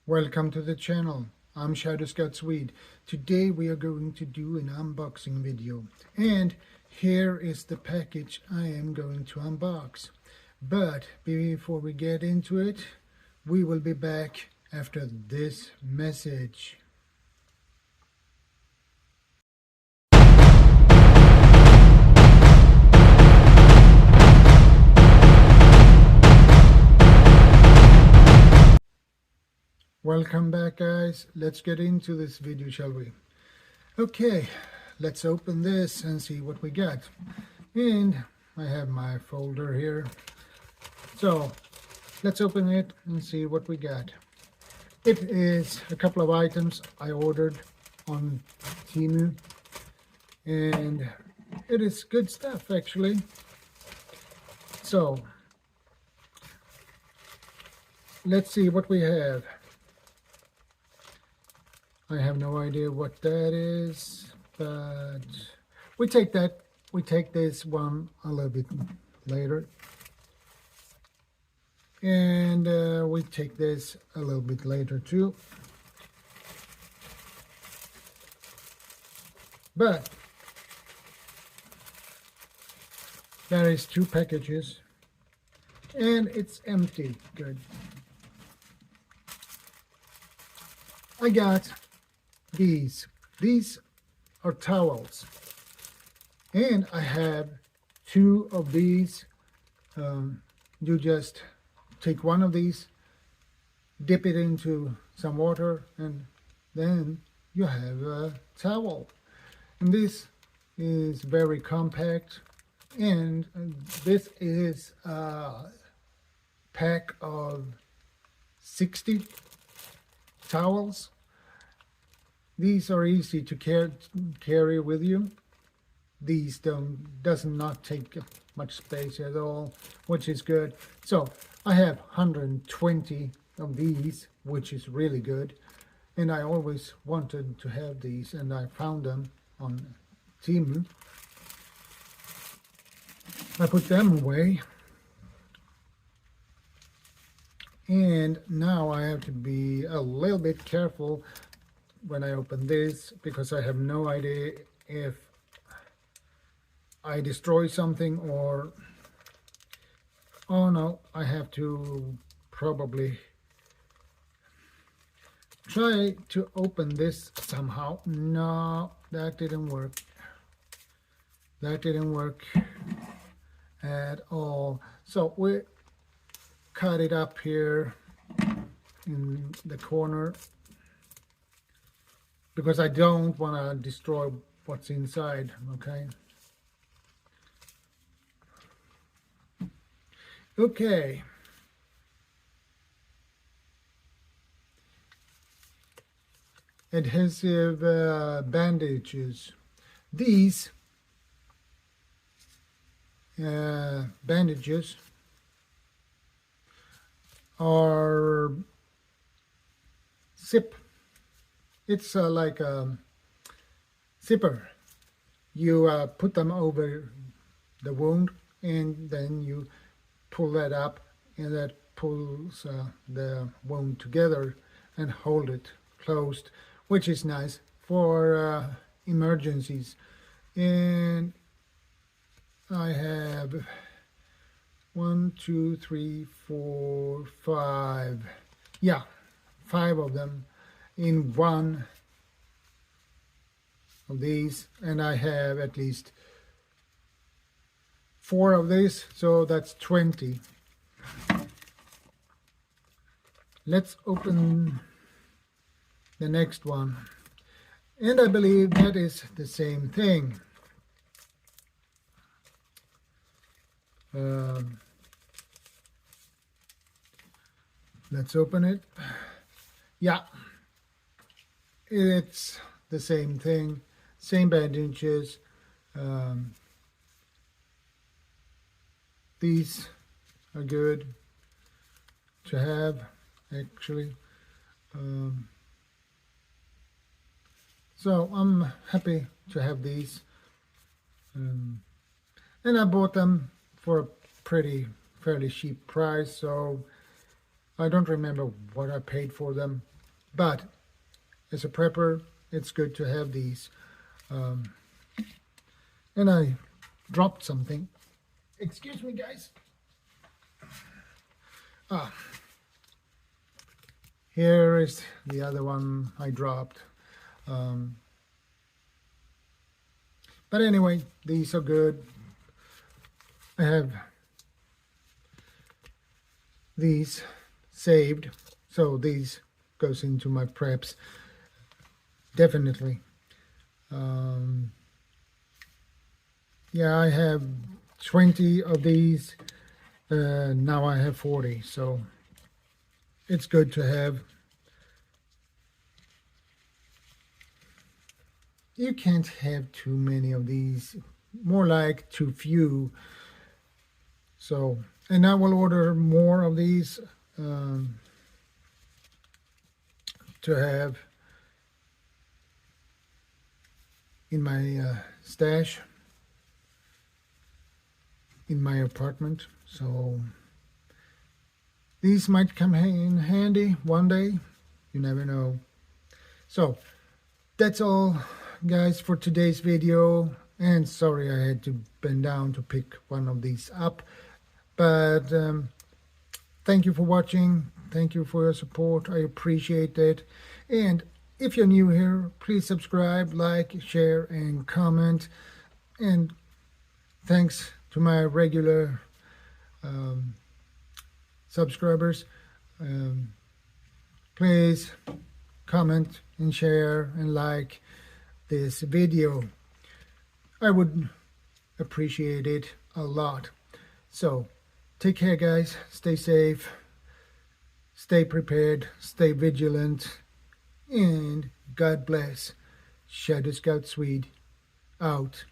Welcome to the channel. I'm ShadowScoutSwede. Today we are going to do an unboxing video, and here is the package I am going to unbox. But before we get into it, we will be back after this message. Welcome back, guys. Let's get into this video, shall we? Okay, let's open this and see what we got. And I have my folder here. So let's open it and see what we got. It is a couple of items I ordered on temu, and it is good stuff actually. So let's see what we have. I have no idea what that is, but we take this one a little bit later, and we take this a little bit later too. But there is two packages, and it's empty. Good. I got these are towels, and I have two of these. You just take one of these, dip it into some water, and then you have a towel. And this is very compact, and this is a pack of 60 towels. These are easy to carry with you. These does not take much space at all, which is good. So I have 120 of these, which is really good. And I always wanted to have these, and I found them on temu. I put them away. And now I have to be a little bit careful when I open this, because I have no idea if I destroy something or... Oh no, I have to probably try to open this somehow. No, that didn't work. That didn't work at all. So we cut it up here in the corner, because I don't want to destroy what's inside, okay? Okay. Adhesive bandages. These bandages are zip. It's like a zipper. You put them over the wound, and then you pull that up, and that pulls the wound together and hold it closed, which is nice for emergencies. And I have 1, 2, 3, 4, 5. Yeah, 5 of them in one of these, and I have at least 4 of these, so that's 20. Let's open the next one, and I believe that is the same thing. Let's open it. Yeah, it's the same thing, same bandages. These are good to have, actually. So I'm happy to have these. And I bought them for a fairly cheap price, so I don't remember what I paid for them, but as a prepper, it's good to have these. And I dropped something. Excuse me, guys. Here is the other one I dropped. But anyway, these are good. I have these saved, so these goes into my preps definitely. Yeah, I have 20 of these. Now I have 40, so it's good to have. You can't have too many of these, more like too few. So, and I will order more of these to have in my stash in my apartment. So these might come in handy one day. You never know. So that's all, guys, for today's video. And sorry I had to bend down to pick one of these up. But thank you for watching. Thank you for your support. I appreciate it. And if you're new here, please subscribe, like, share, and comment. And thanks to my regular subscribers. Please comment and share and like this video. I would appreciate it a lot. So take care, guys. Stay safe, stay prepared, stay vigilant, and God bless. Shadow Scout Swede out.